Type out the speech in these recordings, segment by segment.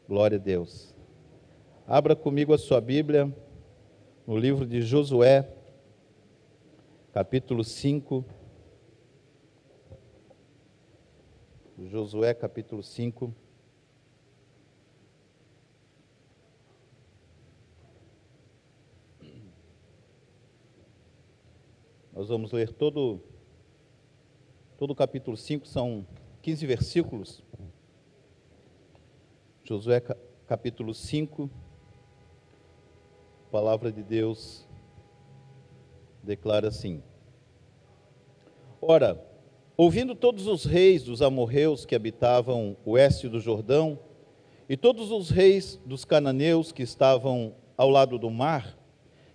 Glória a Deus. Abra comigo a sua Bíblia no livro de Josué, capítulo 5. Josué, capítulo 5. Nós vamos ler todo o capítulo 5, são 15 versículos. Josué, capítulo 5, a palavra de Deus declara assim: Ora, ouvindo todos os reis dos amorreus que habitavam o oeste do Jordão, e todos os reis dos cananeus que estavam ao lado do mar,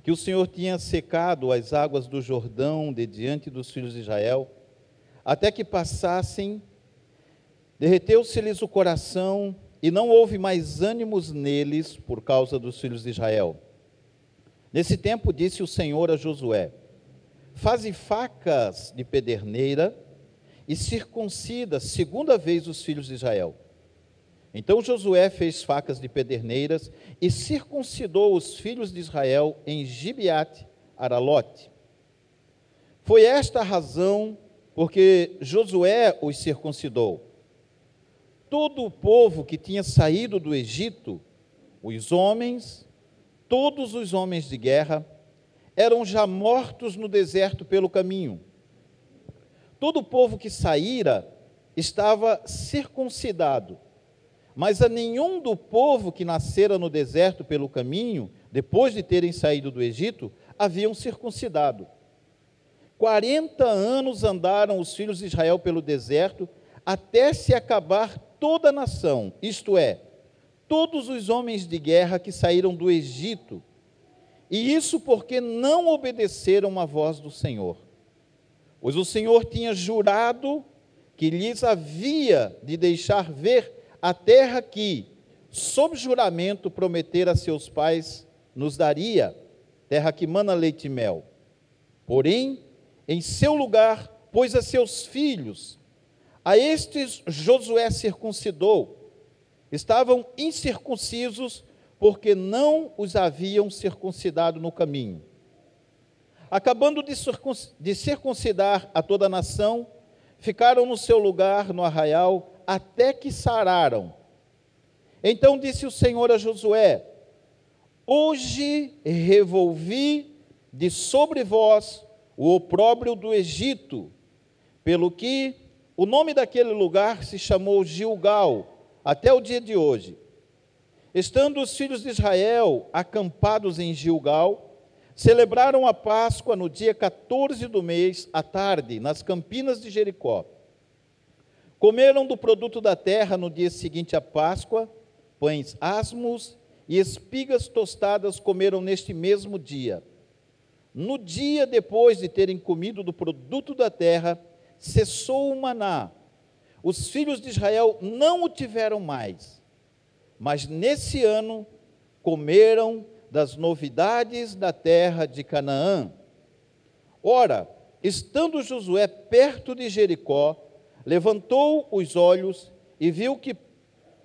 que o Senhor tinha secado as águas do Jordão de diante dos filhos de Israel, até que passassem, derreteu-se-lhes o coração, e não houve mais ânimos neles por causa dos filhos de Israel. Nesse tempo disse o Senhor a Josué: Faze facas de pederneira e circuncida segunda vez os filhos de Israel. Então Josué fez facas de pederneiras e circuncidou os filhos de Israel em Gibeate-Aralote. Foi esta a razão porque Josué os circuncidou. Todo o povo que tinha saído do Egito, os homens, todos os homens de guerra, eram já mortos no deserto pelo caminho. Todo o povo que saíra estava circuncidado, mas a nenhum do povo que nascera no deserto pelo caminho, depois de terem saído do Egito, haviam circuncidado. 40 anos andaram os filhos de Israel pelo deserto, até se acabar toda a nação, isto é, todos os homens de guerra que saíram do Egito, e isso porque não obedeceram à voz do Senhor. Pois o Senhor tinha jurado que lhes havia de deixar ver a terra que, sob juramento, prometera a seus pais, nos daria, terra que mana leite e mel. Porém, em seu lugar, pôs a seus filhos. A estes Josué circuncidou. Estavam incircuncisos, porque não os haviam circuncidado no caminho. Acabando de circuncidar a toda a nação, ficaram no seu lugar no arraial, até que sararam. Então disse o Senhor a Josué: Hoje revolvi de sobre vós o opróbrio do Egito, pelo que o nome daquele lugar se chamou Gilgal, até o dia de hoje. Estando os filhos de Israel acampados em Gilgal, celebraram a Páscoa no dia 14 do mês, à tarde, nas campinas de Jericó. Comeram do produto da terra no dia seguinte à Páscoa, pães asmos e espigas tostadas comeram neste mesmo dia. No dia depois de terem comido do produto da terra, cessou o maná. Os filhos de Israel não o tiveram mais, mas nesse ano comeram das novidades da terra de Canaã. Ora, estando Josué perto de Jericó, levantou os olhos e viu que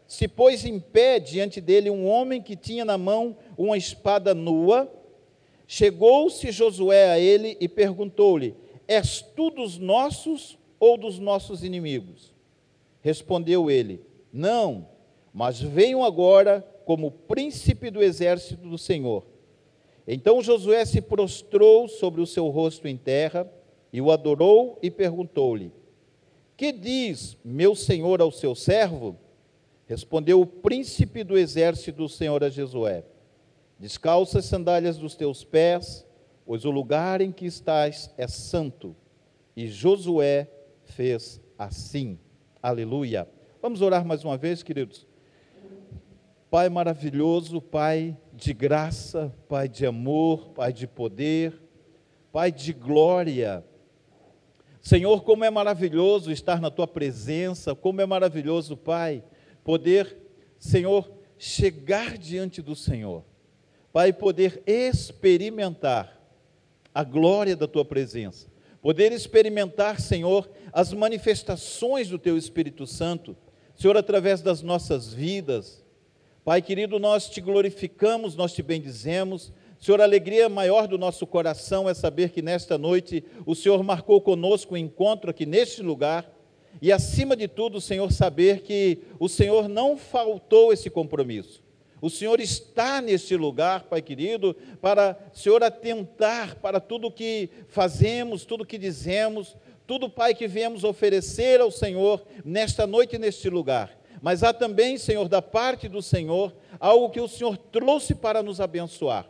se pôs em pé diante dele um homem que tinha na mão uma espada nua. Chegou-se Josué a ele e perguntou-lhe: És tu dos nossos ou dos nossos inimigos? Respondeu ele: Não, mas venho agora como príncipe do exército do Senhor. Então Josué se prostrou sobre o seu rosto em terra e o adorou e perguntou-lhe: Que diz meu senhor ao seu servo? Respondeu o príncipe do exército do Senhor a Josué: Descalça as sandálias dos teus pés, pois o lugar em que estás é santo. E Josué fez assim. Aleluia. Vamos orar mais uma vez, queridos. Pai maravilhoso, Pai de graça, Pai de amor, Pai de poder, Pai de glória. Senhor, como é maravilhoso estar na Tua presença, como é maravilhoso, Pai, poder, Senhor, chegar diante do Senhor. Pai, poder experimentar a glória da Tua presença, poder experimentar, Senhor, as manifestações do Teu Espírito Santo, Senhor, através das nossas vidas. Pai querido, nós te glorificamos, nós te bendizemos. Senhor, a alegria maior do nosso coração é saber que nesta noite o Senhor marcou conosco um encontro aqui neste lugar. E acima de tudo, Senhor, saber que o Senhor não faltou esse compromisso. O Senhor está neste lugar, Pai querido, para, Senhor, atentar para tudo que fazemos, tudo que dizemos, tudo, Pai, que viemos oferecer ao Senhor nesta noite e neste lugar. Mas há também, Senhor, da parte do Senhor, algo que o Senhor trouxe para nos abençoar.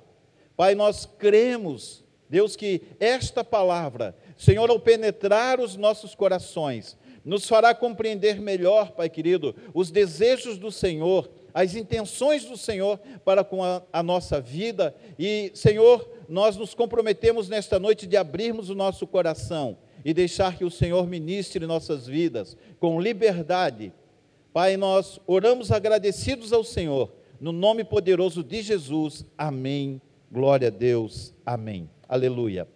Pai, nós cremos, Deus, que esta palavra, Senhor, ao penetrar os nossos corações, nos fará compreender melhor, Pai querido, os desejos do Senhor, as intenções do Senhor para com a nossa vida. E, Senhor, nós nos comprometemos nesta noite de abrirmos o nosso coração e deixar que o Senhor ministre nossas vidas com liberdade. Pai, nós oramos agradecidos ao Senhor, no nome poderoso de Jesus. Amém. Glória a Deus. Amém. Aleluia.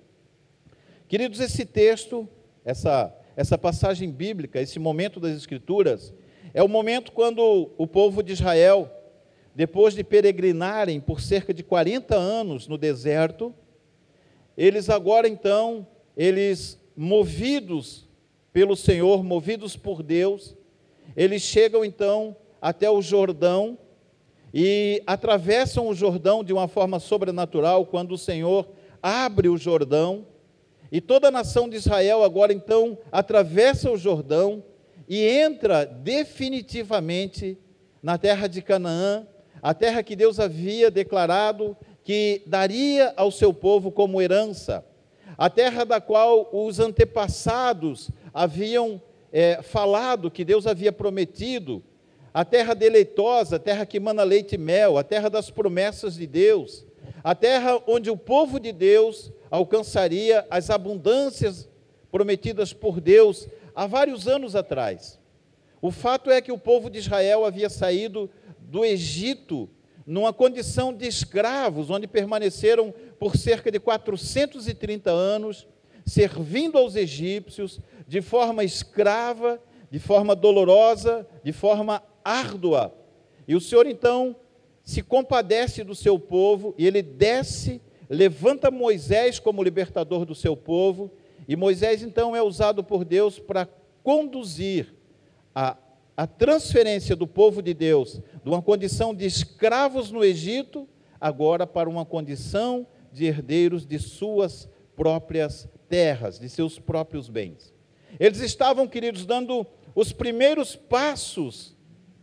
Queridos, esse texto, essa passagem bíblica, esse momento das Escrituras, é o momento quando o povo de Israel, depois de peregrinarem por cerca de 40 anos no deserto, eles agora então, movidos pelo Senhor, movidos por Deus, eles chegam então até o Jordão e atravessam o Jordão de uma forma sobrenatural, quando o Senhor abre o Jordão, e toda a nação de Israel agora então atravessa o Jordão e entra definitivamente na terra de Canaã, a terra que Deus havia declarado que daria ao seu povo como herança, a terra da qual os antepassados haviam falado, que Deus havia prometido, a terra deleitosa, a terra que emana leite e mel, a terra das promessas de Deus, a terra onde o povo de Deus alcançaria as abundâncias prometidas por Deus há vários anos atrás. O fato é que o povo de Israel havia saído do Egito numa condição de escravos, onde permaneceram por cerca de 430 anos, servindo aos egípcios de forma escrava, de forma dolorosa, de forma árdua. E o Senhor então se compadece do seu povo e ele desce, levanta Moisés como libertador do seu povo, e Moisés então é usado por Deus para conduzir a transferência do povo de Deus de uma condição de escravos no Egito, agora para uma condição de herdeiros de suas próprias terras, de seus próprios bens. Eles estavam, queridos, dando os primeiros passos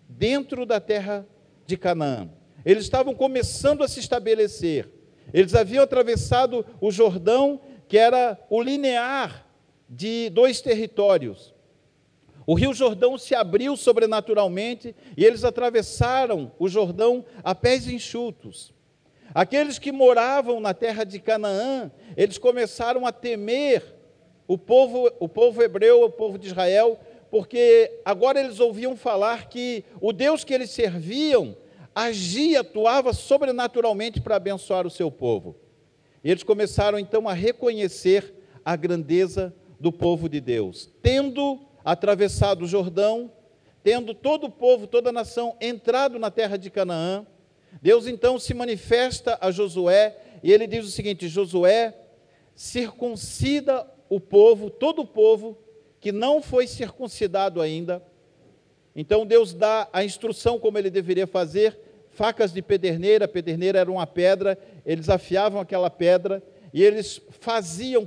dentro da terra de Canaã. Eles estavam começando a se estabelecer. Eles haviam atravessado o Jordão, que era o linear de dois territórios. O rio Jordão se abriu sobrenaturalmente e eles atravessaram o Jordão a pés enxutos. Aqueles que moravam na terra de Canaã, eles começaram a temer o povo hebreu, o povo de Israel, porque agora eles ouviam falar que o Deus que eles serviam agia, atuava sobrenaturalmente para abençoar o seu povo. E eles começaram então a reconhecer a grandeza do povo de Deus. Tendo atravessado o Jordão, tendo todo o povo, toda a nação entrado na terra de Canaã, Deus então se manifesta a Josué e ele diz o seguinte: Josué, circuncida o povo, todo o povo que não foi circuncidado ainda. Então Deus dá a instrução como ele deveria fazer: facas de pederneira, a pederneira era uma pedra, eles afiavam aquela pedra e eles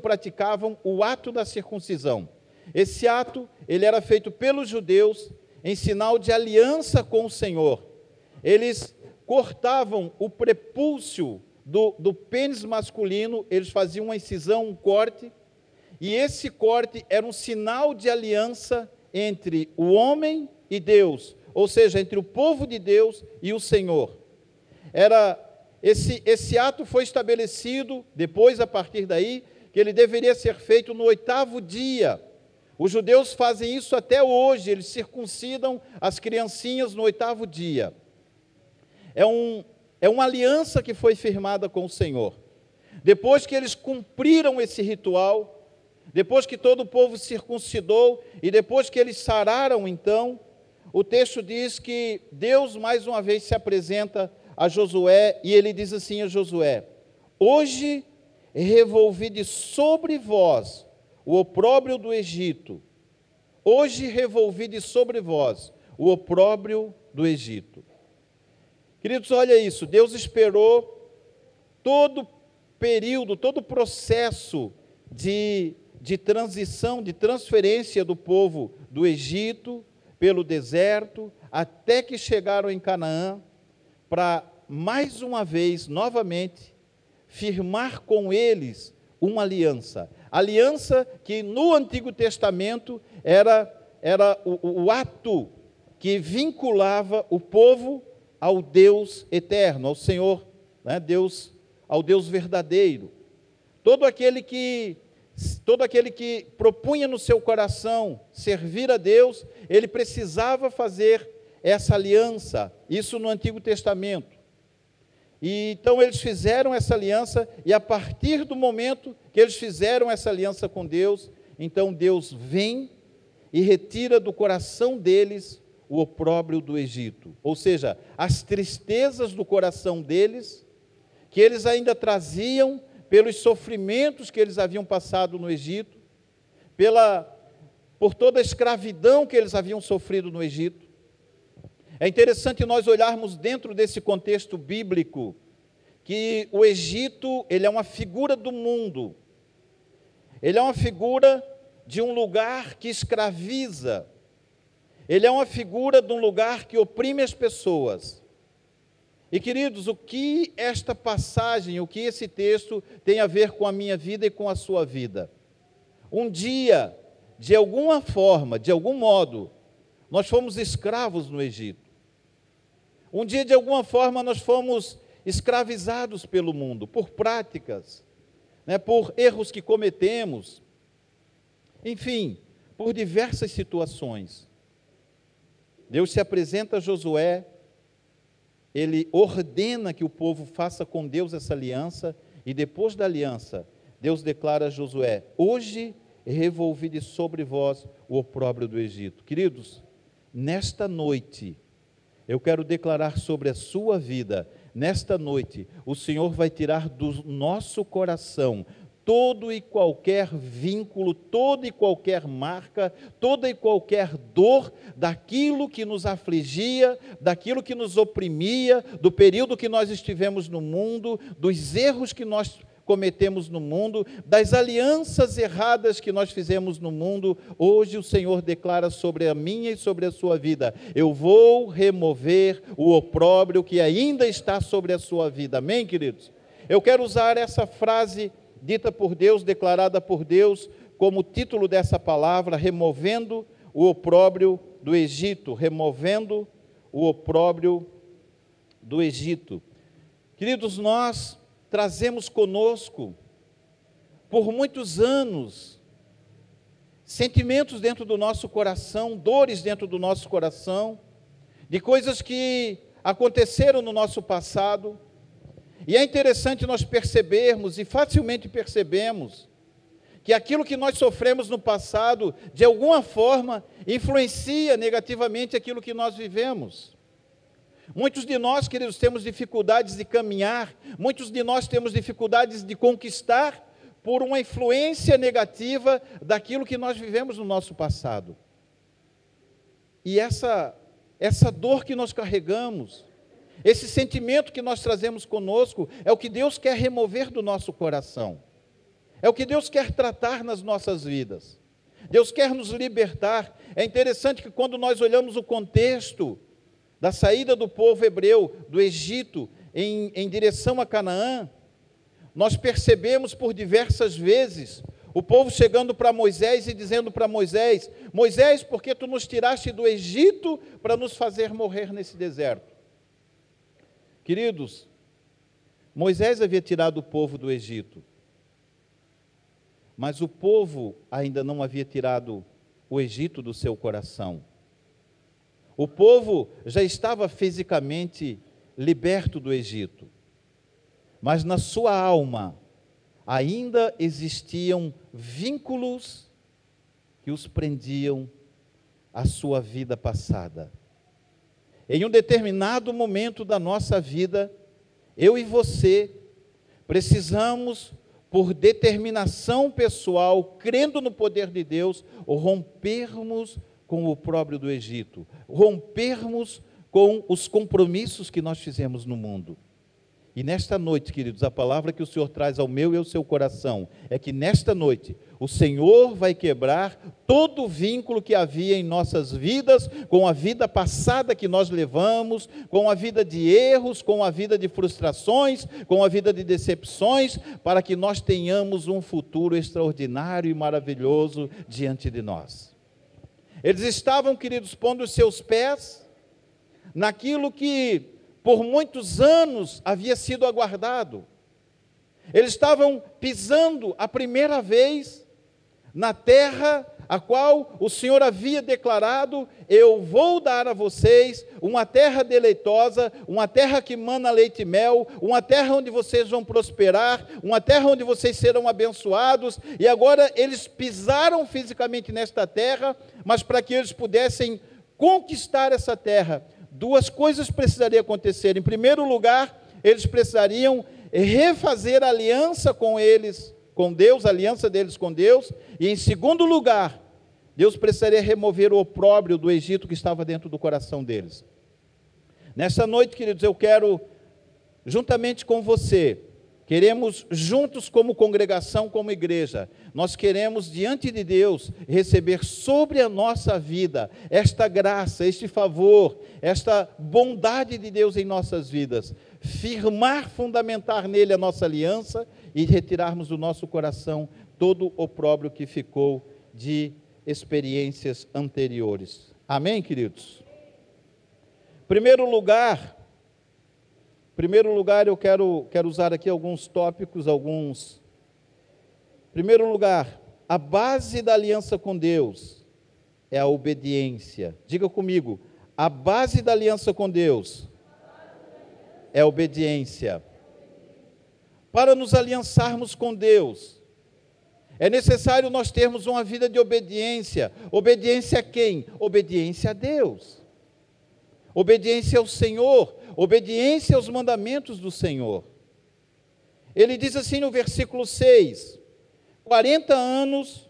praticavam o ato da circuncisão. Esse ato, ele era feito pelos judeus em sinal de aliança com o Senhor. Eles cortavam o prepúcio do pênis masculino, eles faziam uma incisão, um corte, e esse corte era um sinal de aliança entre o homem e Deus, ou seja, entre o povo de Deus e o Senhor. Esse ato foi estabelecido depois, a partir daí, que ele deveria ser feito no 8º dia. Os judeus fazem isso até hoje, eles circuncidam as criancinhas no 8º dia. É uma aliança que foi firmada com o Senhor. Depois que eles cumpriram esse ritual, depois que todo o povo circuncidou, e depois que eles sararam então, o texto diz que Deus mais uma vez se apresenta a Josué e ele diz assim a Josué: hoje revolvi de sobre vós o opróbrio do Egito. Hoje revolvi de sobre vós o opróbrio do Egito. Queridos, olha isso, Deus esperou todo o período, todo o processo de transição, de transferência do povo do Egito pelo deserto, até que chegaram em Canaã, para mais uma vez, novamente, firmar com eles uma aliança. Aliança que no Antigo Testamento era o ato que vinculava o povo ao Deus eterno, ao Senhor, né, ao Deus verdadeiro. Todo aquele que propunha no seu coração servir a Deus, ele precisava fazer essa aliança, isso no Antigo Testamento. E então eles fizeram essa aliança, e a partir do momento que eles fizeram essa aliança com Deus, então Deus vem e retira do coração deles o opróbrio do Egito, ou seja, as tristezas do coração deles, que eles ainda traziam pelos sofrimentos que eles haviam passado no Egito, por toda a escravidão que eles haviam sofrido no Egito. É interessante nós olharmos dentro desse contexto bíblico, que o Egito, ele é uma figura do mundo, ele é uma figura de um lugar que escraviza, ele é uma figura de um lugar que oprime as pessoas. E queridos, o que esta passagem, o que esse texto tem a ver com a minha vida e com a sua vida? Um dia, de alguma forma, de algum modo, nós fomos escravos no Egito. Um dia, de alguma forma, nós fomos escravizados pelo mundo, por práticas, né, por erros que cometemos, enfim, por diversas situações. Deus se apresenta a Josué, ele ordena que o povo faça com Deus essa aliança, e depois da aliança, Deus declara a Josué: hoje revolvi de sobre vós o opróbrio do Egito. Queridos, nesta noite, eu quero declarar sobre a sua vida, nesta noite, o Senhor vai tirar do nosso coração todo e qualquer vínculo, toda e qualquer marca, toda e qualquer dor daquilo que nos afligia, daquilo que nos oprimia, do período que nós estivemos no mundo, dos erros que nós cometemos no mundo, das alianças erradas que nós fizemos no mundo. Hoje o Senhor declara sobre a minha e sobre a sua vida: eu vou remover o opróbrio que ainda está sobre a sua vida. Amém, queridos? Eu quero usar essa frase dita por Deus, declarada por Deus, como título dessa palavra: removendo o opróbrio do Egito, removendo o opróbrio do Egito. Queridos, nós trazemos conosco, por muitos anos, sentimentos dentro do nosso coração, dores dentro do nosso coração, de coisas que aconteceram no nosso passado. E é interessante nós percebermos, e facilmente percebemos, que aquilo que nós sofremos no passado, de alguma forma, influencia negativamente aquilo que nós vivemos. Muitos de nós, queridos, temos dificuldades de caminhar, muitos de nós temos dificuldades de conquistar por uma influência negativa daquilo que nós vivemos no nosso passado. E essa dor que nós carregamos, esse sentimento que nós trazemos conosco, é o que Deus quer remover do nosso coração. É o que Deus quer tratar nas nossas vidas. Deus quer nos libertar. É interessante que quando nós olhamos o contexto da saída do povo hebreu do Egito em direção a Canaã, nós percebemos por diversas vezes o povo chegando para Moisés e dizendo para Moisés: Moisés, por que tu nos tiraste do Egito para nos fazer morrer nesse deserto? Queridos, Moisés havia tirado o povo do Egito, mas o povo ainda não havia tirado o Egito do seu coração. O povo já estava fisicamente liberto do Egito, mas na sua alma ainda existiam vínculos que os prendiam à sua vida passada. Em um determinado momento da nossa vida, eu e você precisamos, por determinação pessoal, crendo no poder de Deus, rompermos com o opróbrio do Egito, rompermos com os compromissos que nós fizemos no mundo. E nesta noite, queridos, a palavra que o Senhor traz ao meu e ao seu coração é que nesta noite o Senhor vai quebrar todo o vínculo que havia em nossas vidas, com a vida passada que nós levamos, com a vida de erros, com a vida de frustrações, com a vida de decepções, para que nós tenhamos um futuro extraordinário e maravilhoso diante de nós. Eles estavam, queridos, pondo os seus pés naquilo que por muitos anos havia sido aguardado. Eles estavam pisando a primeira vez na terra a qual o Senhor havia declarado: eu vou dar a vocês uma terra deleitosa, uma terra que mana leite e mel, uma terra onde vocês vão prosperar, uma terra onde vocês serão abençoados. E agora eles pisaram fisicamente nesta terra, mas para que eles pudessem conquistar essa terra, duas coisas precisariam acontecer. Em primeiro lugar, eles precisariam refazer a aliança com eles, com Deus, a aliança deles com Deus. E em segundo lugar, Deus precisaria remover o opróbrio do Egito que estava dentro do coração deles. Nessa noite, queridos, eu quero, juntamente com você, queremos juntos como congregação, como igreja, nós queremos diante de Deus receber sobre a nossa vida esta graça, este favor, esta bondade de Deus em nossas vidas, firmar, fundamentar nele a nossa aliança e retirarmos do nosso coração todo o opróbrio que ficou de experiências anteriores. Amém, queridos? Primeiro lugar, eu quero usar aqui alguns tópicos, Primeiro lugar, a base da aliança com Deus é a obediência. Diga comigo, a base da aliança com Deus é a obediência. Para nos aliançarmos com Deus, é necessário nós termos uma vida de obediência. Obediência a quem? Obediência a Deus. Obediência ao Senhor. Obediência aos mandamentos do Senhor. Ele diz assim no versículo 6, 40 anos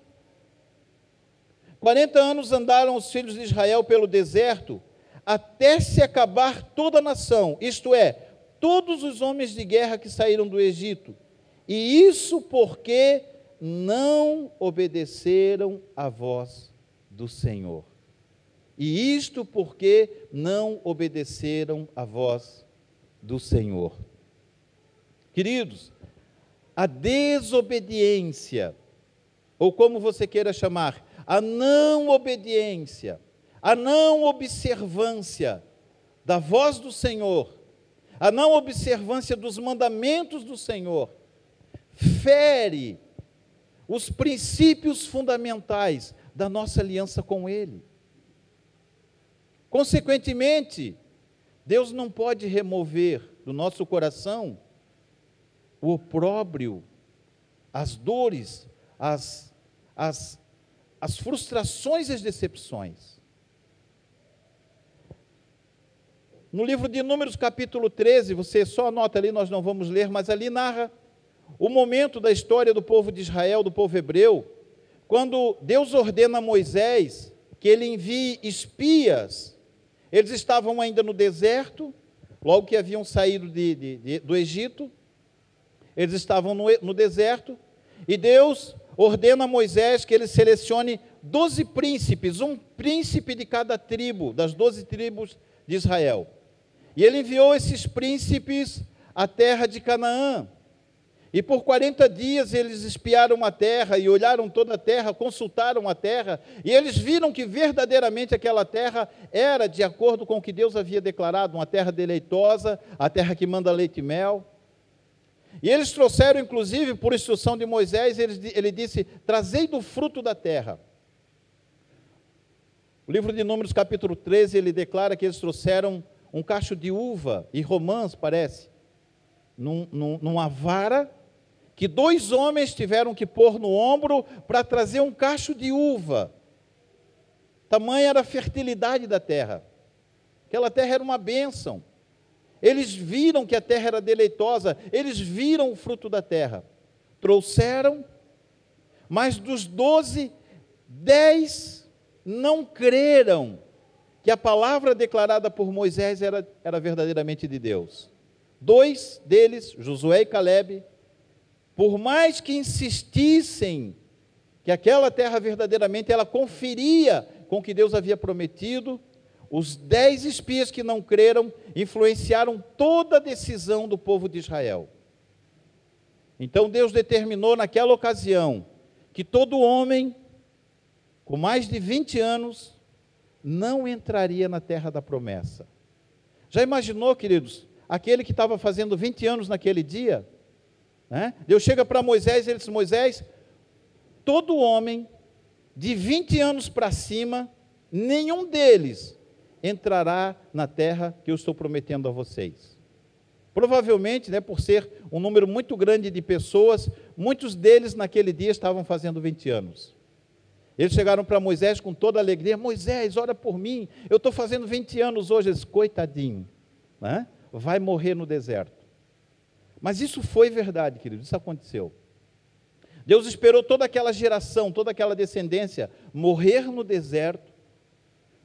andaram os filhos de Israel pelo deserto, até se acabar toda a nação, isto é, todos os homens de guerra que saíram do Egito. E isso porque não obedeceram à voz do Senhor. E isto porque não obedeceram à voz do Senhor. Queridos, a desobediência, ou como você queira chamar, a não obediência, a não observância da voz do Senhor, a não observância dos mandamentos do Senhor, fere os princípios fundamentais da nossa aliança com Ele. Consequentemente, Deus não pode remover do nosso coração o opróbrio, as dores, as frustrações e as decepções. No livro de Números, capítulo 13, você só anota ali, nós não vamos ler, mas ali narra o momento da história do povo de Israel, do povo hebreu, quando Deus ordena a Moisés que ele envie espias. Eles estavam ainda no deserto, logo que haviam saído do Egito, eles estavam no deserto, e Deus ordena a Moisés que ele selecione 12 príncipes, um príncipe de cada tribo, das 12 tribos de Israel. E ele enviou esses príncipes à terra de Canaã. E por 40 dias eles espiaram a terra e olharam toda a terra, consultaram a terra, e eles viram que verdadeiramente aquela terra era de acordo com o que Deus havia declarado, uma terra deleitosa, a terra que manda leite e mel. E eles trouxeram, inclusive, por instrução de Moisés, ele disse: trazei do fruto da terra. O livro de Números, capítulo 13, ele declara que eles trouxeram um cacho de uva, e romãs, parece, numa vara, que 2 homens tiveram que pôr no ombro para trazer um cacho de uva. Tamanha era a fertilidade da terra. Aquela terra era uma bênção. Eles viram que a terra era deleitosa, eles viram o fruto da terra. Trouxeram, mas dos 12, 10 não creram que a palavra declarada por Moisés era verdadeiramente de Deus. 2 deles, Josué e Calebe, por mais que insistissem que aquela terra verdadeiramente ela conferia com o que Deus havia prometido, os 10 espias que não creram influenciaram toda a decisão do povo de Israel. Então Deus determinou naquela ocasião que todo homem com mais de 20 anos não entraria na terra da promessa. Já imaginou, queridos, aquele que estava fazendo 20 anos naquele dia? Né? Deus chega para Moisés e ele diz: Moisés, todo homem de 20 anos para cima, nenhum deles entrará na terra que eu estou prometendo a vocês. Provavelmente, né, por ser um número muito grande de pessoas, muitos deles naquele dia estavam fazendo 20 anos. Eles chegaram para Moisés com toda a alegria: Moisés, ora por mim, eu estou fazendo 20 anos hoje. Eles, coitadinho, né? Vai morrer no deserto. Mas isso foi verdade, querido, isso aconteceu. Deus esperou toda aquela geração, toda aquela descendência morrer no deserto,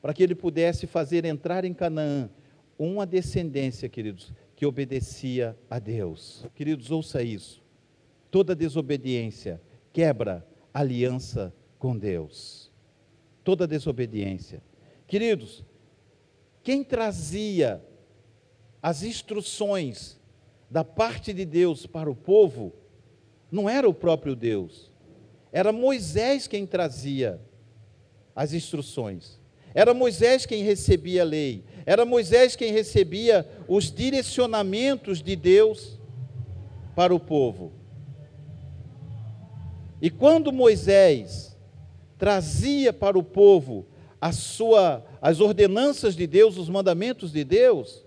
para que ele pudesse fazer entrar em Canaã uma descendência, queridos, que obedecia a Deus. Queridos, ouça isso. Toda desobediência quebra aliança com Deus. Toda desobediência. Queridos, quem trazia as instruções da parte de Deus para o povo não era o próprio Deus. Era Moisés quem trazia as instruções. Era Moisés quem recebia a lei, era Moisés quem recebia os direcionamentos de Deus para o povo. E quando Moisés trazia para o povo as ordenanças de Deus, os mandamentos de Deus,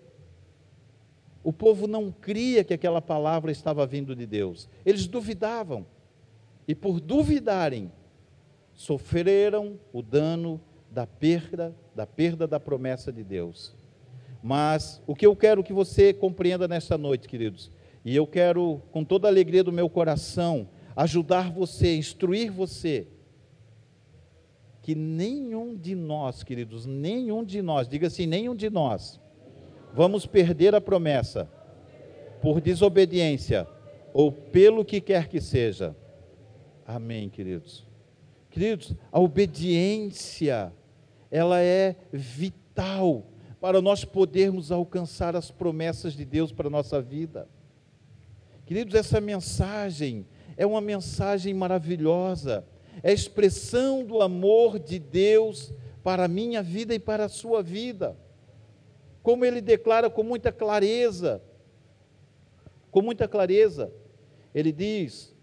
o povo não cria que aquela palavra estava vindo de Deus. Eles duvidavam. E por duvidarem, sofreram o dano da perda da promessa de Deus. Mas o que eu quero que você compreenda nesta noite, queridos, e eu quero, com toda a alegria do meu coração, ajudar você, instruir você, que nenhum de nós, queridos, diga assim, nenhum de nós, vamos perder a promessa por desobediência ou pelo que quer que seja. Amém, queridos. Queridos, a obediência, ela é vital para nós podermos alcançar as promessas de Deus para a nossa vida. Queridos, essa mensagem é uma mensagem maravilhosa, é a expressão do amor de Deus para a minha vida e para a sua vida. Como ele declara com muita clareza, ele diz: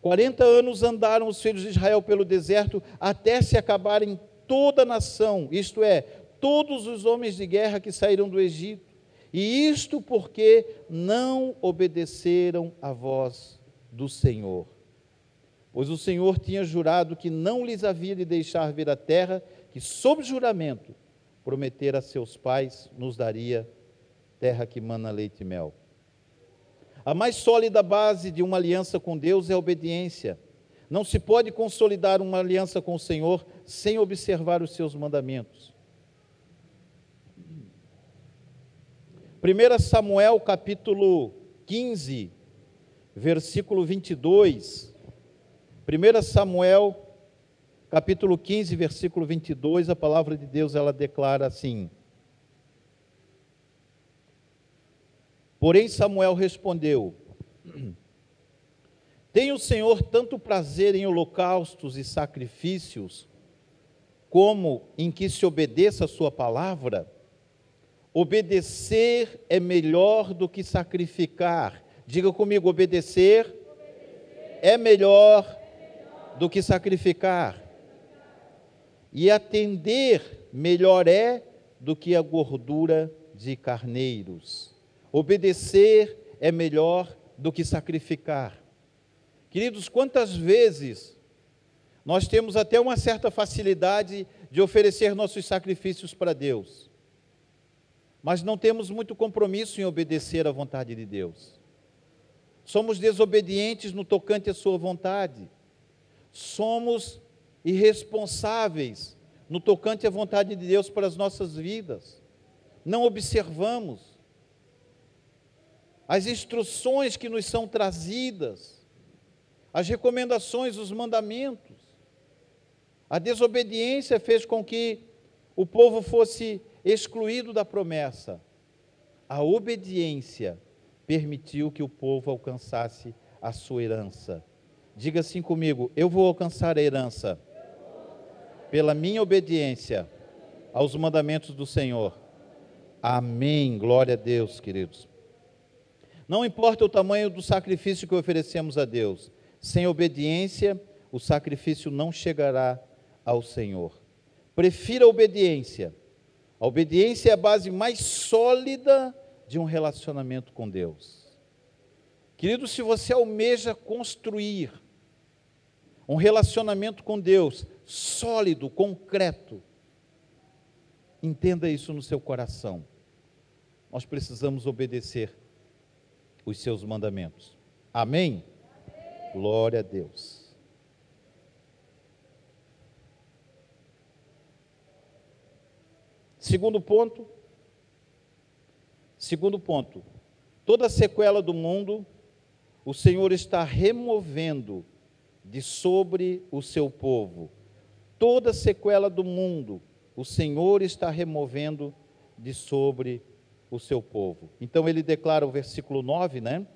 40 anos andaram os filhos de Israel pelo deserto, até se acabarem toda a nação, isto é, todos os homens de guerra que saíram do Egito, e isto porque não obedeceram à voz do Senhor. Pois o Senhor tinha jurado que não lhes havia de deixar ver a terra, que sob juramento prometera a seus pais, nos daria terra que mana leite e mel. A mais sólida base de uma aliança com Deus é a obediência. Não se pode consolidar uma aliança com o Senhor sem observar os seus mandamentos. 1 Samuel capítulo 15, versículo 22. 1 Samuel capítulo 15, versículo 22, a palavra de Deus, ela declara assim: Porém Samuel respondeu: Tem o Senhor tanto prazer em holocaustos e sacrifícios, como em que se obedeça a sua palavra? Obedecer é melhor do que sacrificar. Diga comigo, obedecer é melhor do que sacrificar. E atender melhor é do que a gordura de carneiros. Obedecer é melhor do que sacrificar. Queridos, quantas vezes nós temos até uma certa facilidade de oferecer nossos sacrifícios para Deus, mas não temos muito compromisso em obedecer à vontade de Deus. Somos desobedientes no tocante à sua vontade. Somos irresponsáveis no tocante à vontade de Deus para as nossas vidas. Não observamos as instruções que nos são trazidas, as recomendações, os mandamentos. A desobediência fez com que o povo fosse excluído da promessa. A obediência permitiu que o povo alcançasse a sua herança. Diga assim comigo: eu vou alcançar a herança pela minha obediência aos mandamentos do Senhor. Amém. Glória a Deus, queridos. Não importa o tamanho do sacrifício que oferecemos a Deus, sem obediência, o sacrifício não chegará ao Senhor. Prefira a obediência. A obediência é a base mais sólida de um relacionamento com Deus. Querido, se você almeja construir um relacionamento com Deus sólido, concreto, entenda isso no seu coração. Nós precisamos obedecer os seus mandamentos. Amém? Glória a Deus. Segundo ponto, toda sequela do mundo, o Senhor está removendo de sobre o seu povo. Toda sequela do mundo, o Senhor está removendo de sobre o seu povo. Então ele declara o versículo 9, né?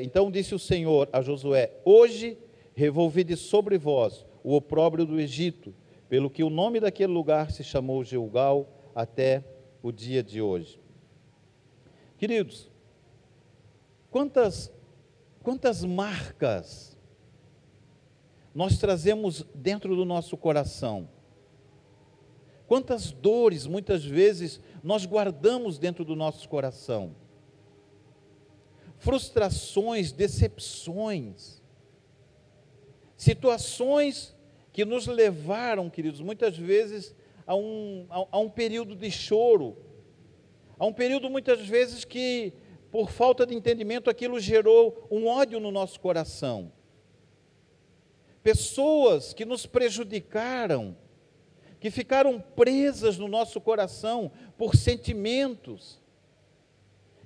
Então disse o Senhor a Josué: hoje revolvi de sobre vós o opróbrio do Egito, pelo que o nome daquele lugar se chamou Gilgal até o dia de hoje. Queridos, quantas marcas nós trazemos dentro do nosso coração? Quantas dores, muitas vezes, nós guardamos dentro do nosso coração? Frustrações, decepções, situações que nos levaram, queridos, muitas vezes a um período de choro, a um período muitas vezes que, por falta de entendimento, aquilo gerou um ódio no nosso coração. Pessoas que nos prejudicaram, que ficaram presas no nosso coração por sentimentos,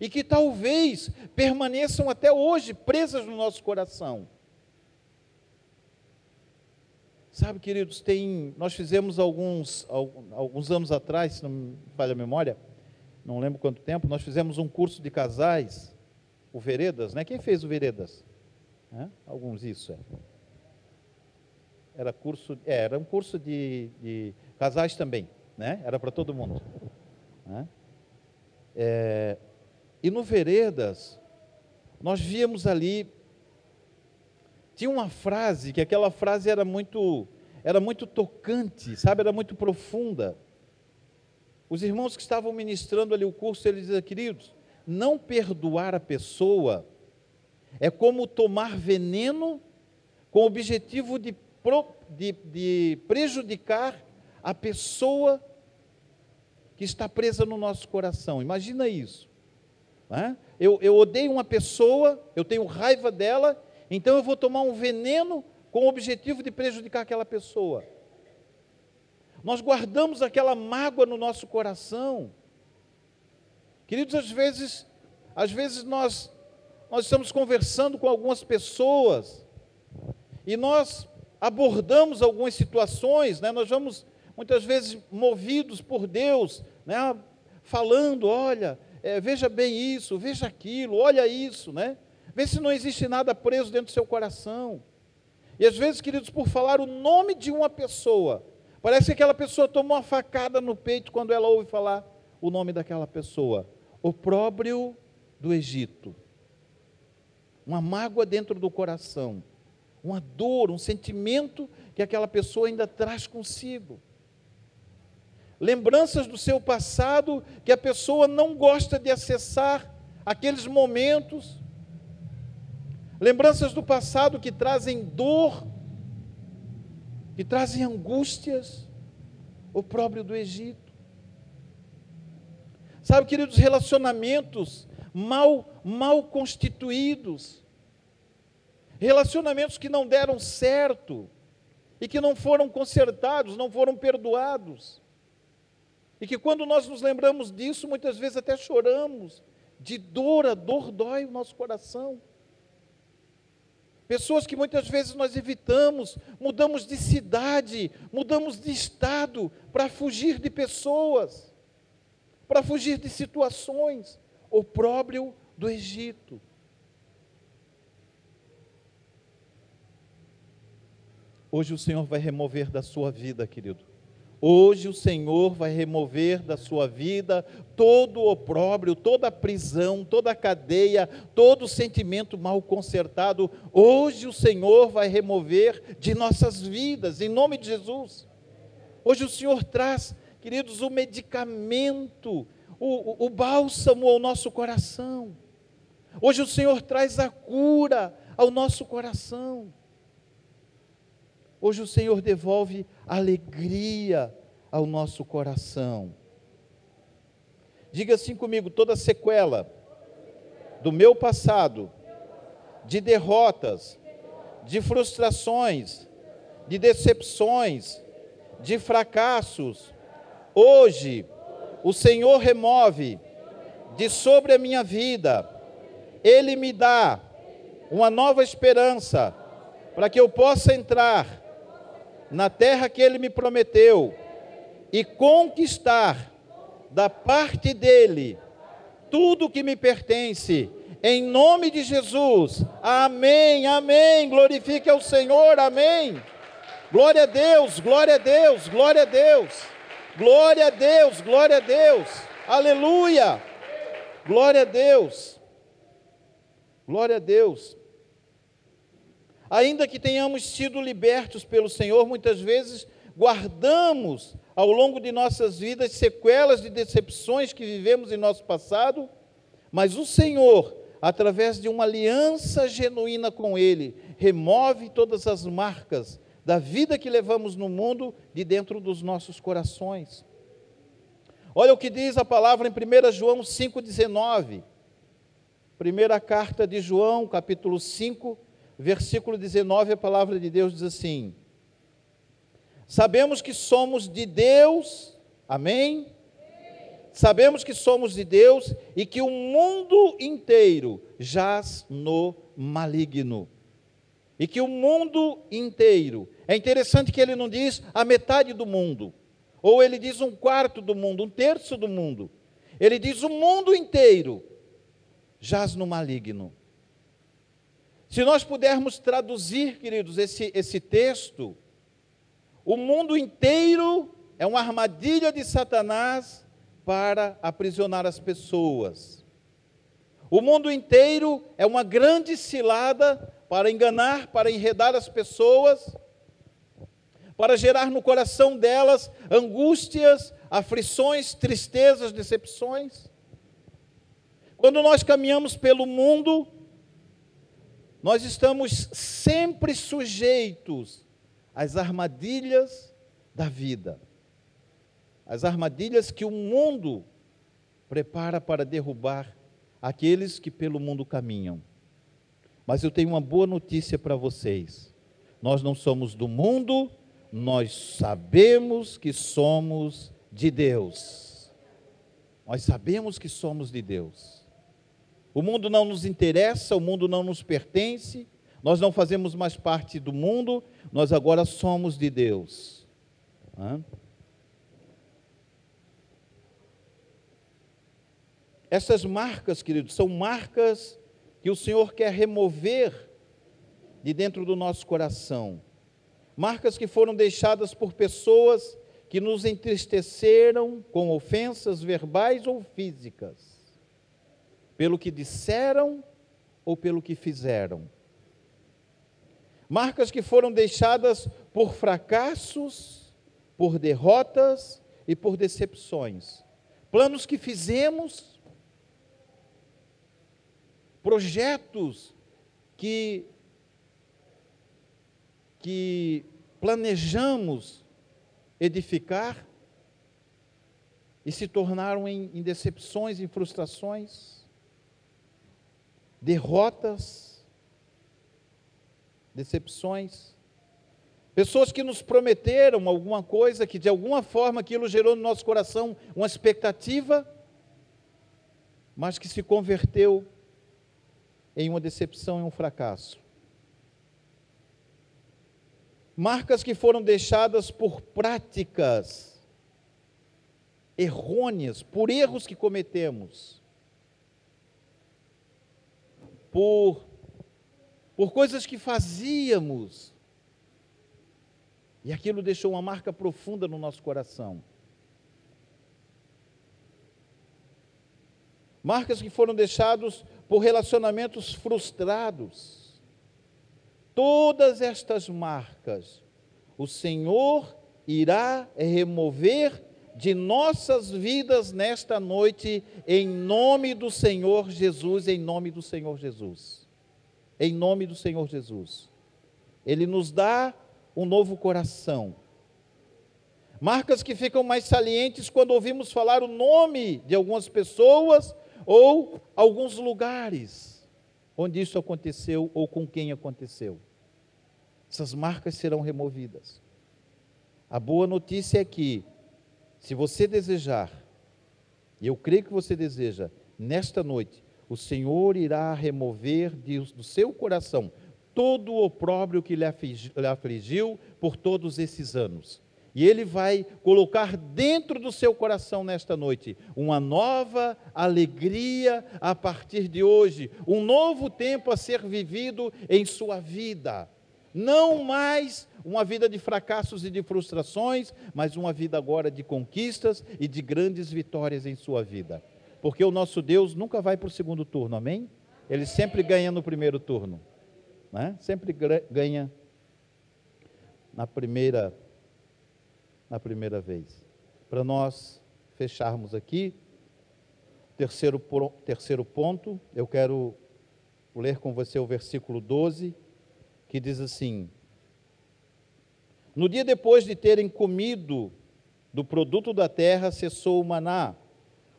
e que talvez permaneçam até hoje presas no nosso coração. Sabe, queridos, nós fizemos alguns anos atrás, se não me falha a memória, não lembro quanto tempo, nós fizemos um curso de casais, o Veredas, né? Quem fez o Veredas? Alguns, isso. Era um curso de casais também, né? Era para todo mundo. Né? E no Veredas, nós víamos ali, tinha uma frase, que aquela frase era muito tocante, sabe? Era muito profunda. Os irmãos que estavam ministrando ali o curso, eles diziam: queridos, não perdoar a pessoa é como tomar veneno com o objetivo de prejudicar a pessoa que está presa no nosso coração. Imagina isso. Né? Eu odeio uma pessoa, eu tenho raiva dela, então eu vou tomar um veneno com o objetivo de prejudicar aquela pessoa. Nós guardamos aquela mágoa no nosso coração. Queridos, às vezes nós estamos conversando com algumas pessoas e nós abordamos algumas situações, né? Nós vamos muitas vezes movidos por Deus, né? Falando: olha, veja bem isso, veja aquilo, olha isso, né? Vê se não existe nada preso dentro do seu coração. E às vezes, queridos, por falar o nome de uma pessoa, parece que aquela pessoa tomou uma facada no peito quando ela ouve falar o nome daquela pessoa. Opróbrio do Egito. Uma mágoa dentro do coração. Uma dor, um sentimento que aquela pessoa ainda traz consigo. Lembranças do seu passado que a pessoa não gosta de acessar aqueles momentos. Lembranças do passado que trazem dor, que trazem angústias. opróbrio do Egito. Sabe, queridos, relacionamentos mal constituídos, relacionamentos que não deram certo e que não foram consertados, não foram perdoados. E que quando nós nos lembramos disso, muitas vezes até choramos de dor, a dor dói o nosso coração. Pessoas que muitas vezes nós evitamos, mudamos de cidade, mudamos de estado para fugir de pessoas, para fugir de situações, opróbrio do Egito. Hoje o Senhor vai remover da sua vida, querido. Hoje o Senhor vai remover da sua vida todo o opróbrio, toda a prisão, toda a cadeia, todo o sentimento mal consertado. Hoje o Senhor vai remover de nossas vidas, em nome de Jesus. Hoje o Senhor traz, queridos, o medicamento, o bálsamo ao nosso coração. Hoje o Senhor traz a cura ao nosso coração. Hoje o Senhor devolve alegria ao nosso coração. Diga assim comigo: toda sequela do meu passado, de derrotas, de frustrações, de decepções, de fracassos, hoje o Senhor remove de sobre a minha vida. Ele me dá uma nova esperança para que eu possa entrar na terra que Ele me prometeu e conquistar da parte dEle tudo que me pertence, em nome de Jesus. Amém, amém. Glorifique ao Senhor, amém. Glória a Deus, glória a Deus, glória a Deus, glória a Deus, glória a Deus, aleluia, glória a Deus, glória a Deus. Ainda que tenhamos sido libertos pelo Senhor, muitas vezes guardamos ao longo de nossas vidas sequelas de decepções que vivemos em nosso passado, mas o Senhor, através de uma aliança genuína com Ele, remove todas as marcas da vida que levamos no mundo de dentro dos nossos corações. Olha o que diz a palavra em 1 João 5,19. Primeira carta de João, capítulo 5, versículo 19, a palavra de Deus diz assim: sabemos que somos de Deus, amém? Sabemos que somos de Deus e que o mundo inteiro jaz no maligno. E que o mundo inteiro, é interessante que ele não diz a metade do mundo, ou ele diz um quarto do mundo, um terço do mundo. Ele diz o mundo inteiro jaz no maligno. Se nós pudermos traduzir, queridos, esse texto, o mundo inteiro é uma armadilha de Satanás para aprisionar as pessoas. O mundo inteiro é uma grande cilada para enganar, para enredar as pessoas, para gerar no coração delas angústias, aflições, tristezas, decepções. Quando nós caminhamos pelo mundo, nós estamos sempre sujeitos às armadilhas da vida, as armadilhas que o mundo prepara para derrubar aqueles que pelo mundo caminham. Mas eu tenho uma boa notícia para vocês: nós não somos do mundo, nós sabemos que somos de Deus. Nós sabemos que somos de Deus. O mundo não nos interessa, o mundo não nos pertence, nós não fazemos mais parte do mundo, nós agora somos de Deus. Essas marcas, queridos, são marcas que o Senhor quer remover de dentro do nosso coração. Marcas que foram deixadas por pessoas que nos entristeceram com ofensas verbais ou físicas, pelo que disseram ou pelo que fizeram. Marcas que foram deixadas por fracassos, por derrotas e por decepções. Planos que fizemos, projetos que planejamos edificar e se tornaram em decepções, em frustrações, derrotas, decepções. Pessoas que nos prometeram alguma coisa, que de alguma forma aquilo gerou no nosso coração uma expectativa, mas que se converteu em uma decepção e um fracasso. Marcas que foram deixadas por práticas errôneas, por erros que cometemos, por coisas que fazíamos, e aquilo deixou uma marca profunda no nosso coração. Marcas que foram deixadas por relacionamentos frustrados. Todas estas marcas, o Senhor irá remover de nossas vidas nesta noite, em nome do Senhor Jesus, em nome do Senhor Jesus. Em nome do Senhor Jesus. Ele nos dá um novo coração. Marcas que ficam mais salientes quando ouvimos falar o nome de algumas pessoas ou alguns lugares onde isso aconteceu ou com quem aconteceu. Essas marcas serão removidas. A boa notícia é que, se você desejar, e eu creio que você deseja, nesta noite, o Senhor irá remover do seu coração todo o opróbrio que lhe afligiu por todos esses anos. E Ele vai colocar dentro do seu coração nesta noite uma nova alegria a partir de hoje, um novo tempo a ser vivido em sua vida. Não mais uma vida de fracassos e de frustrações, mas uma vida agora de conquistas e de grandes vitórias em sua vida. Porque o nosso Deus nunca vai para o segundo turno, amém? Ele sempre ganha no primeiro turno, né? Sempre ganha na primeira vez. Para nós fecharmos aqui, terceiro ponto, eu quero ler com você o versículo 12, que diz assim: no dia depois de terem comido do produto da terra, cessou o maná.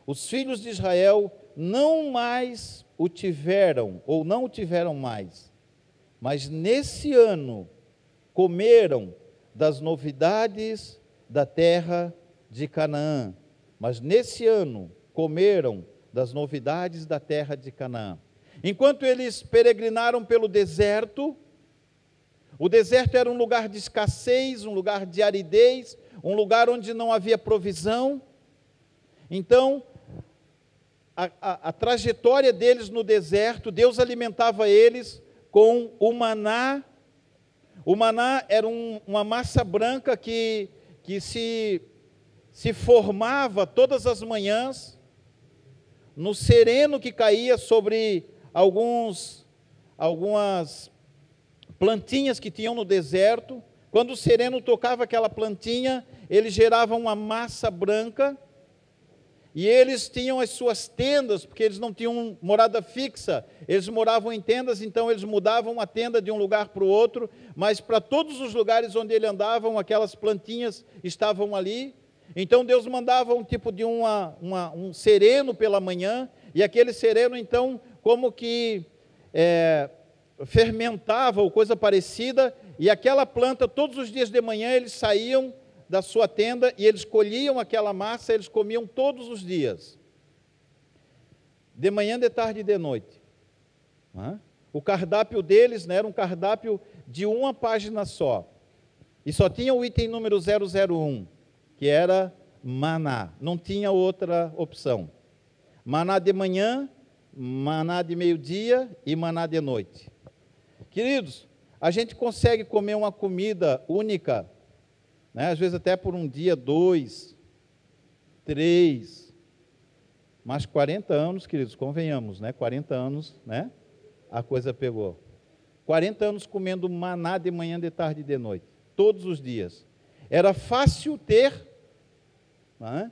Os filhos de Israel não mais o tiveram, ou não o tiveram mais, mas nesse ano comeram das novidades da terra de Canaã. Mas nesse ano comeram das novidades da terra de Canaã. Enquanto eles peregrinaram pelo deserto, o deserto era um lugar de escassez, um lugar de aridez, um lugar onde não havia provisão. Então, a trajetória deles no deserto, Deus alimentava eles com o maná. O maná era uma massa branca que se formava todas as manhãs, no sereno que caía sobre algumas plantinhas que tinham no deserto. Quando o sereno tocava aquela plantinha, ele gerava uma massa branca, e eles tinham as suas tendas, porque eles não tinham morada fixa, eles moravam em tendas, então eles mudavam a tenda de um lugar para o outro, mas para todos os lugares onde eles andavam, aquelas plantinhas estavam ali. Então Deus mandava um tipo de um sereno pela manhã, e aquele sereno então como que fermentava ou coisa parecida, e aquela planta, todos os dias de manhã eles saíam da sua tenda e eles colhiam aquela massa, eles comiam todos os dias, de manhã, de tarde e de noite. O cardápio deles, né, era um cardápio de uma página só, e só tinha o item número 001, que era maná, não tinha outra opção. Maná de manhã, maná de meio-dia e maná de noite. Queridos, a gente consegue comer uma comida única, né? Às vezes até por um dia, 2, 3, mas 40 anos, queridos, convenhamos, né? 40 anos, né? A coisa pegou. 40 anos comendo maná de manhã, de tarde e de noite, todos os dias. Era fácil ter, né?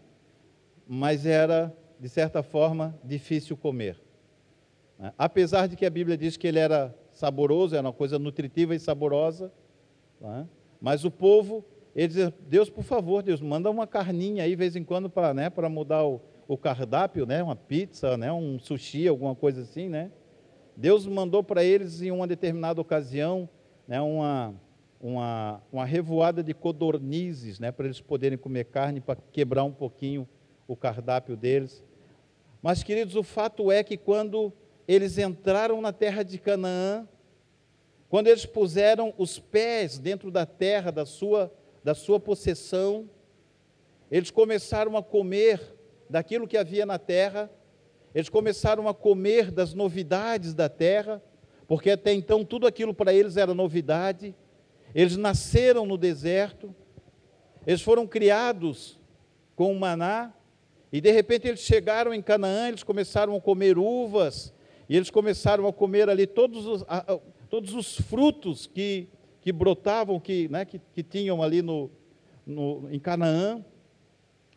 Mas era, de certa forma, difícil comer. Apesar de que a Bíblia diz que ele era saboroso, era uma coisa nutritiva e saborosa, mas o povo, Ele diz: Deus, por favor, Deus, manda uma carninha aí, de vez em quando, para, né, para mudar o cardápio, né, uma pizza, né, um sushi, alguma coisa assim, né? Deus mandou para eles, em uma determinada ocasião, né, uma revoada de codornizes, né, para eles poderem comer carne, para quebrar um pouquinho o cardápio deles. Mas, queridos, o fato é que quando eles entraram na terra de Canaã, quando eles puseram os pés dentro da terra da sua possessão, eles começaram a comer daquilo que havia na terra, eles começaram a comer das novidades da terra, porque até então tudo aquilo para eles era novidade. Eles nasceram no deserto, eles foram criados com o maná, e de repente eles chegaram em Canaã, eles começaram a comer uvas, e eles começaram a comer ali todos os frutos que brotavam, que tinham ali em Canaã.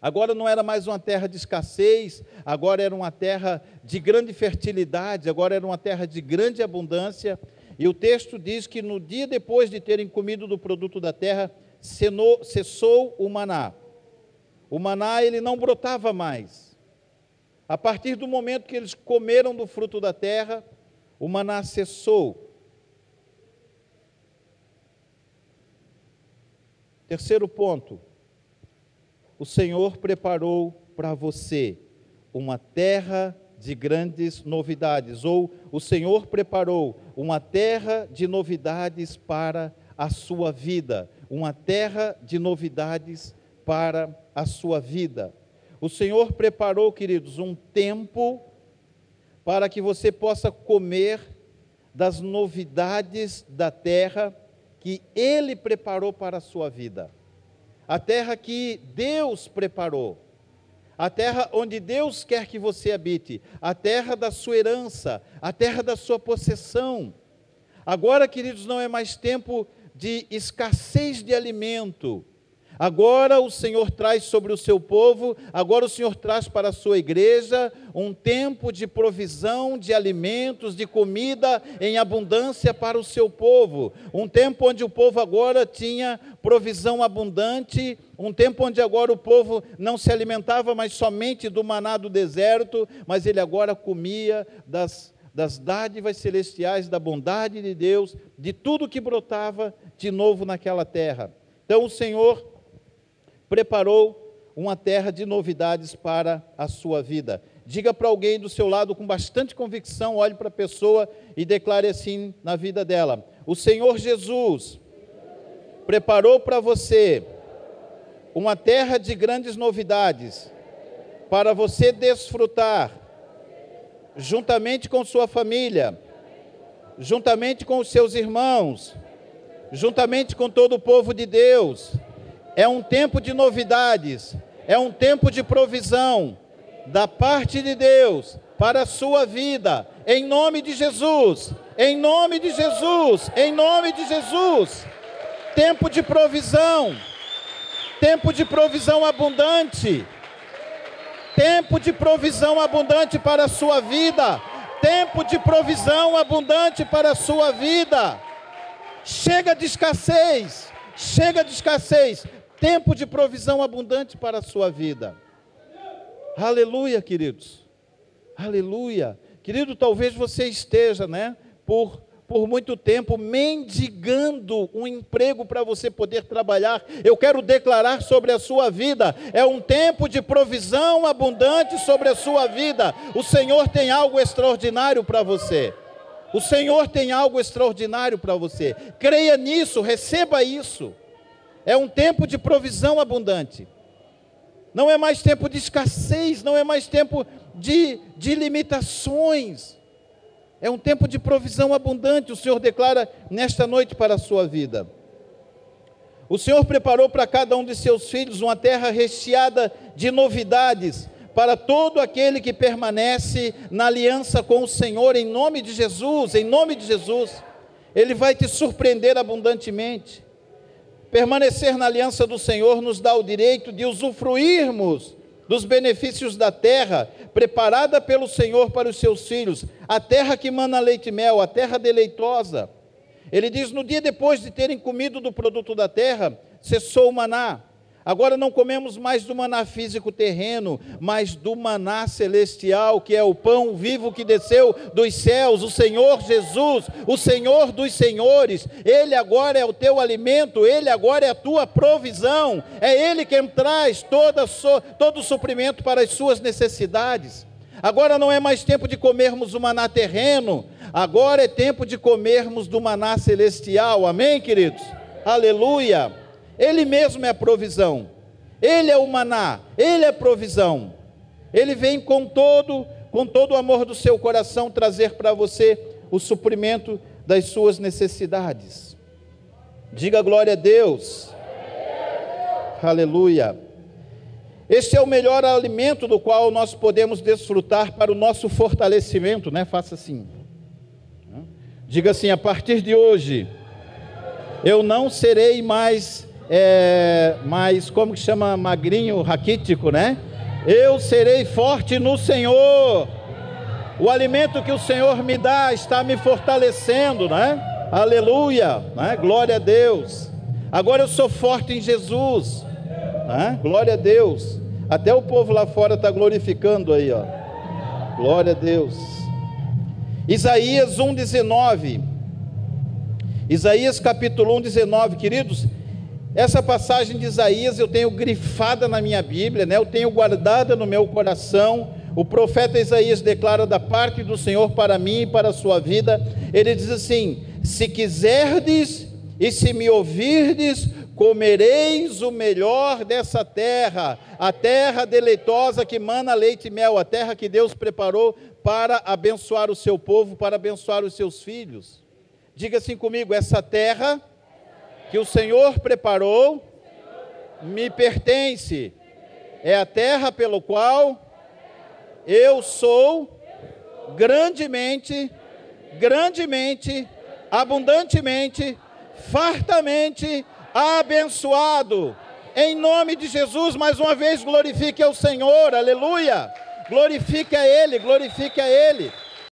Agora não era mais uma terra de escassez, agora era uma terra de grande fertilidade, agora era uma terra de grande abundância. E o texto diz que no dia depois de terem comido do produto da terra, cessou o maná. O maná, ele não brotava mais. A partir do momento que eles comeram do fruto da terra, o maná cessou. Terceiro ponto: o Senhor preparou para você uma terra de grandes novidades, ou o Senhor preparou uma terra de novidades para a sua vida, uma terra de novidades para a sua vida. O Senhor preparou, queridos, um tempo para que você possa comer das novidades da terra que Ele preparou para a sua vida. A terra que Deus preparou, a terra onde Deus quer que você habite, a terra da sua herança, a terra da sua possessão. Agora, queridos, não é mais tempo de escassez de alimento. Agora o Senhor traz sobre o seu povo, agora o Senhor traz para a sua igreja um tempo de provisão de alimentos, de comida em abundância para o seu povo. Um tempo onde o povo agora tinha provisão abundante, um tempo onde agora o povo não se alimentava mais somente do maná do deserto, mas ele agora comia das dádivas celestiais, da bondade de Deus, de tudo que brotava de novo naquela terra. Então o Senhor preparou uma terra de novidades para a sua vida. Diga para alguém do seu lado com bastante convicção, olhe para a pessoa e declare assim na vida dela: o Senhor Jesus preparou para você uma terra de grandes novidades para você desfrutar, juntamente com sua família, juntamente com os seus irmãos, juntamente com todo o povo de Deus. É um tempo de novidades, é um tempo de provisão da parte de Deus para a sua vida, em nome de Jesus, em nome de Jesus, em nome de Jesus. Tempo de provisão abundante, tempo de provisão abundante para a sua vida, tempo de provisão abundante para a sua vida. Chega de escassez, tempo de provisão abundante para a sua vida. Aleluia, queridos, aleluia. Querido, talvez você esteja, por muito tempo mendigando um emprego para você poder trabalhar. Eu quero declarar sobre a sua vida, é um tempo de provisão abundante sobre a sua vida. O Senhor tem algo extraordinário para você. O Senhor tem algo extraordinário para você. Creia nisso, receba isso. É um tempo de provisão abundante. Não é mais tempo de escassez, não é mais tempo de limitações. É um tempo de provisão abundante, o Senhor declara nesta noite para a sua vida. O Senhor preparou para cada um de seus filhos uma terra recheada de novidades, para todo aquele que permanece na aliança com o Senhor, em nome de Jesus, em nome de Jesus. Ele vai te surpreender abundantemente. Permanecer na aliança do Senhor nos dá o direito de usufruirmos dos benefícios da terra, preparada pelo Senhor para os seus filhos, a terra que mana leite e mel, a terra deleitosa. Ele diz: no dia depois de terem comido do produto da terra, cessou o maná. Agora não comemos mais do maná físico terreno, mas do maná celestial, que é o pão vivo que desceu dos céus, o Senhor Jesus, o Senhor dos senhores. Ele agora é o teu alimento, Ele agora é a tua provisão, é Ele quem traz todo o suprimento para as suas necessidades. Agora não é mais tempo de comermos o maná terreno, agora é tempo de comermos do maná celestial, amém, queridos? Aleluia! Ele mesmo é a provisão, Ele é o maná, Ele é a provisão. Ele vem com todo o amor do seu coração trazer para você o suprimento das suas necessidades. Diga glória a Deus. Aleluia. Este é o melhor alimento do qual nós podemos desfrutar para o nosso fortalecimento, né? Faça assim. Diga assim: a partir de hoje, eu não serei mais como que chama, magrinho, raquítico, né? Eu serei forte no Senhor. O alimento que o Senhor me dá está me fortalecendo, né? Aleluia, né? Glória a Deus. Agora eu sou forte em Jesus, né? Glória a Deus. Até o povo lá fora está glorificando aí, ó. Glória a Deus. Isaías 1:19. Isaías capítulo 1:19, queridos. Essa passagem de Isaías eu tenho grifada na minha Bíblia, né? Eu tenho guardada no meu coração. O profeta Isaías declara da parte do Senhor para mim e para a sua vida. Ele diz assim: se quiserdes e se me ouvirdes, comereis o melhor dessa terra, a terra deleitosa que mana leite e mel, a terra que Deus preparou para abençoar o seu povo, para abençoar os seus filhos. Diga assim comigo: essa terra que o Senhor preparou me pertence, é a terra pelo qual eu sou grandemente, abundantemente, fartamente abençoado. Em nome de Jesus, mais uma vez glorifique ao Senhor, aleluia. Glorifique a Ele, glorifique a Ele.